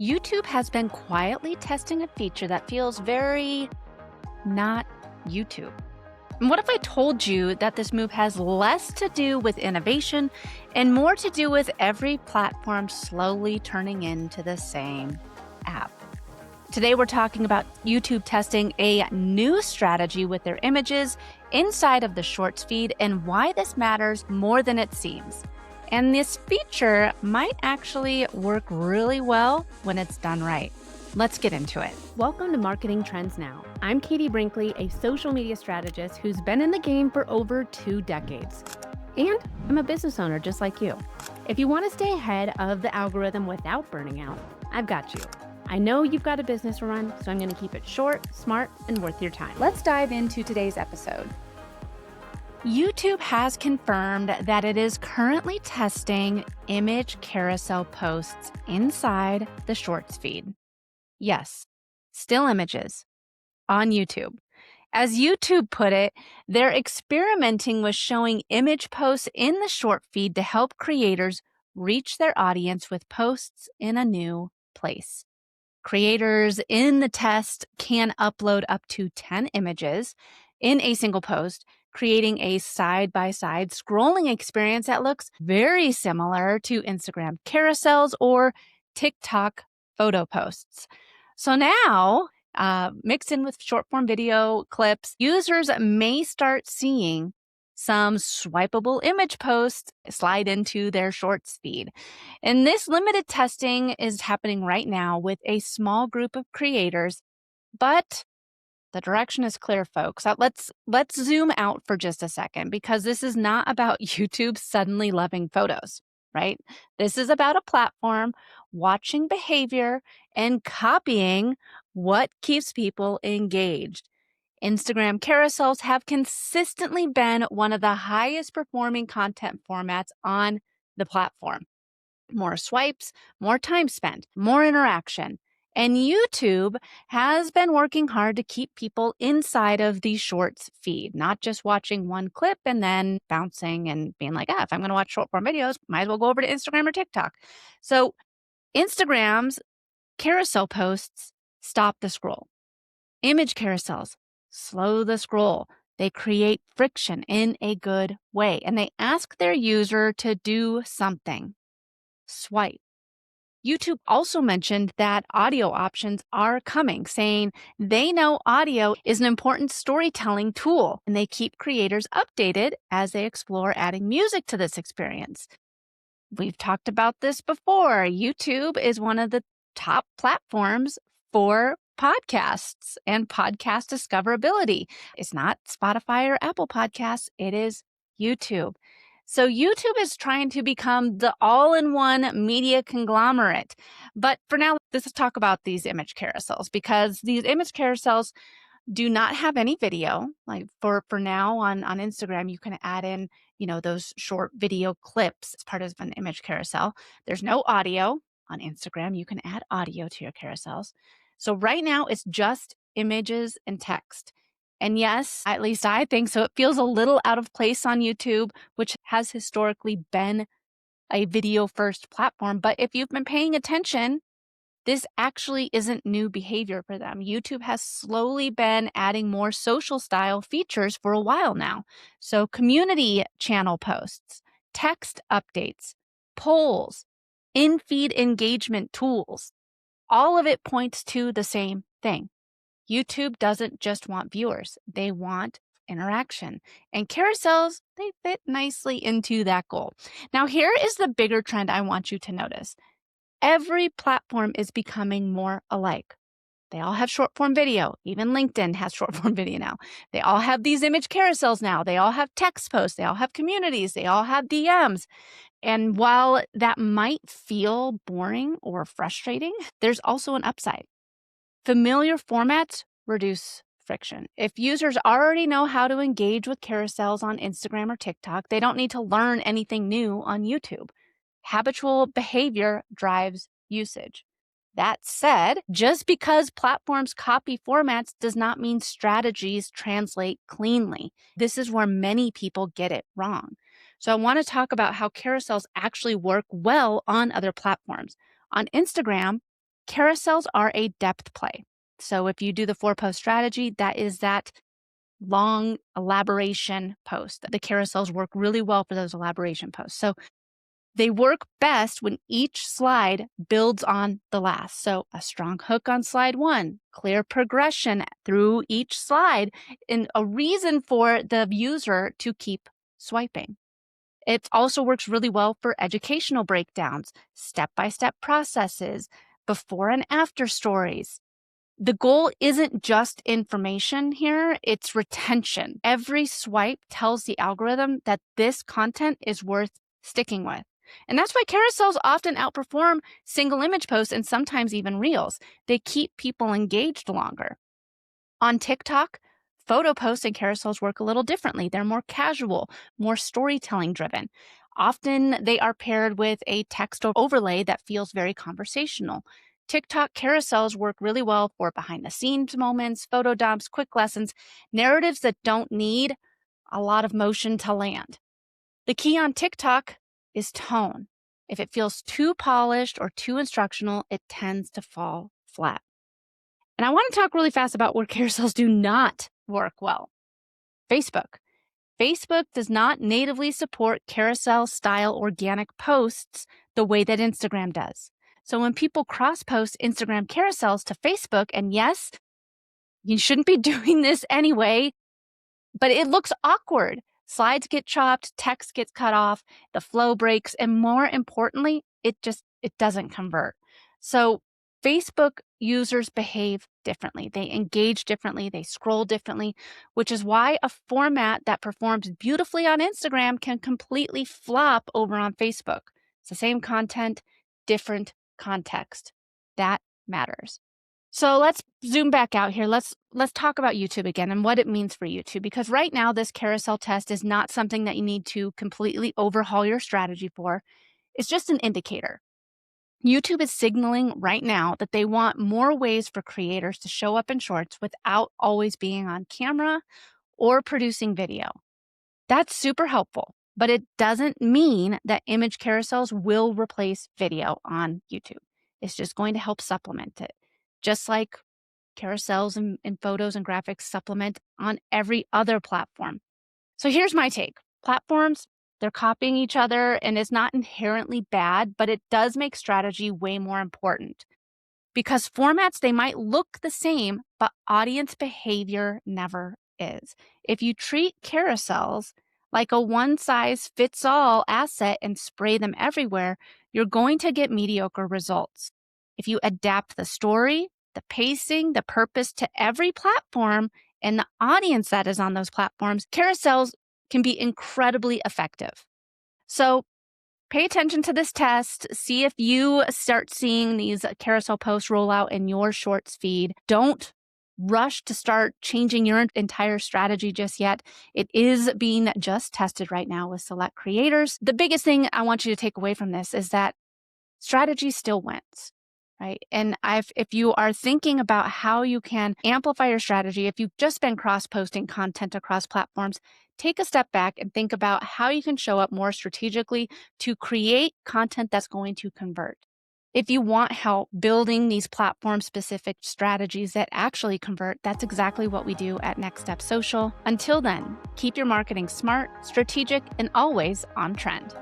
YouTube has been quietly testing a feature that feels very not YouTube. And what if I told you that this move has less to do with innovation and more to do with every platform slowly turning into the same app? Today, we're talking about YouTube testing a new strategy with their images inside of the Shorts feed and why this matters more than it seems. And this feature might actually work really well when it's done right. Let's get into it. Welcome to Marketing Trends Now. I'm Katie Brinkley, a social media strategist who's been in the game for over 2 decades. And I'm a business owner just like you. If you want to stay ahead of the algorithm without burning out, I've got you. I know you've got a business to run, so I'm going to keep it short, smart, and worth your time. Let's dive into today's episode. YouTube has confirmed that it is currently testing image carousel posts inside the Shorts feed. Yes, still images on YouTube. As YouTube put it, they're experimenting with showing image posts in the Short feed to help creators reach their audience with posts in a new place. Creators in the test can upload up to 10 images in a single post, creating a side-by-side scrolling experience that looks very similar to Instagram carousels or TikTok photo posts. So now, mixed in with short-form video clips, users may start seeing some swipeable image posts slide into their Shorts feed. And this limited testing is happening right now with a small group of creators, but the direction is clear, folks. Let's zoom out for just a second because this is not about YouTube suddenly loving photos, right? This is about a platform watching behavior and copying what keeps people engaged. Instagram carousels have consistently been one of the highest performing content formats on the platform. More swipes, more time spent, more interaction. And YouTube has been working hard to keep people inside of the Shorts feed, not just watching one clip and then bouncing and being like, if I'm going to watch short form videos, might as well go over to Instagram or TikTok. So Instagram's carousel posts stop the scroll. Image carousels slow the scroll. They create friction in a good way, and they ask their user to do something. Swipe. YouTube also mentioned that audio options are coming, saying they know audio is an important storytelling tool, and they keep creators updated as they explore adding music to this experience. We've talked about this before. YouTube is one of the top platforms for podcasts and podcast discoverability. It's not Spotify or Apple Podcasts. It is YouTube. So YouTube is trying to become the all-in-one media conglomerate. But for now, let's talk about these image carousels because these image carousels do not have any video. Like for now on Instagram, you can add in, those short video clips as part of an image carousel. There's no audio on Instagram. You can add audio to your carousels. So right now it's just images and text. And yes, at least I think so. It feels a little out of place on YouTube, which has historically been a video first platform. But if you've been paying attention, this actually isn't new behavior for them. YouTube has slowly been adding more social style features for a while now. So community channel posts, text updates, polls, in-feed engagement tools, all of it points to the same thing. YouTube doesn't just want viewers. They want interaction. And carousels, they fit nicely into that goal. Now, here is the bigger trend I want you to notice. Every platform is becoming more alike. They all have short form video. Even LinkedIn has short form video now. They all have these image carousels now. They all have text posts. They all have communities. They all have DMs. And while that might feel boring or frustrating, there's also an upside. Familiar formats reduce friction. If users already know how to engage with carousels on Instagram or TikTok, they don't need to learn anything new on YouTube. Habitual behavior drives usage. That said, just because platforms copy formats does not mean strategies translate cleanly. This is where many people get it wrong. So I want to talk about how carousels actually work well on other platforms. On Instagram, Carousels are a depth play. So if you do the 4-post strategy, that is that long elaboration post. The carousels work really well for those elaboration posts. So they work best when each slide builds on the last. So a strong hook on slide 1, clear progression through each slide, and a reason for the user to keep swiping. It also works really well for educational breakdowns, step-by-step processes, before and after stories. The goal isn't just information here, it's retention. Every swipe tells the algorithm that this content is worth sticking with. And that's why carousels often outperform single image posts and sometimes even reels. They keep people engaged longer. On TikTok, photo posts and carousels work a little differently. They're more casual, more storytelling driven. Often they are paired with a text overlay that feels very conversational. TikTok carousels work really well for behind the scenes moments, photo dumps, quick lessons, narratives that don't need a lot of motion to land. The key on TikTok is tone. If it feels too polished or too instructional, it tends to fall flat. And I want to talk really fast about where carousels do not work well. Facebook. Facebook does not natively support carousel-style organic posts the way that Instagram does. So when people cross-post Instagram carousels to Facebook, and yes, you shouldn't be doing this anyway, but it looks awkward. Slides get chopped, text gets cut off, the flow breaks, and more importantly, it doesn't convert. So Facebook users behave differently. They engage differently, they scroll differently, which is why a format that performs beautifully on Instagram can completely flop over on Facebook. It's the same content, different context. That matters. So let's zoom back out here. Let's talk about YouTube again and what it means for YouTube, because right now this carousel test is not something that you need to completely overhaul your strategy for. It's just an indicator. YouTube is signaling right now that they want more ways for creators to show up in shorts without always being on camera or producing video. That's super helpful, but it doesn't mean that image carousels will replace video on YouTube. It's just going to help supplement it, just like carousels and photos and graphics supplement on every other platform. So here's my take. Platforms, they're copying each other, and it's not inherently bad, but it does make strategy way more important. Because formats, they might look the same, but audience behavior never is. If you treat carousels like a one-size-fits-all asset and spray them everywhere, you're going to get mediocre results. If you adapt the story, the pacing, the purpose to every platform and the audience that is on those platforms, carousels can be incredibly effective. So pay attention to this test. See if you start seeing these carousel posts roll out in your shorts feed. Don't rush to start changing your entire strategy just yet. It is being just tested right now with select creators. The biggest thing I want you to take away from this is that strategy still wins, right? And if you are thinking about how you can amplify your strategy, if you've just been cross-posting content across platforms, take a step back and think about how you can show up more strategically to create content that's going to convert. If you want help building these platform-specific strategies that actually convert, that's exactly what we do at Next Step Social. Until then, keep your marketing smart, strategic, and always on trend.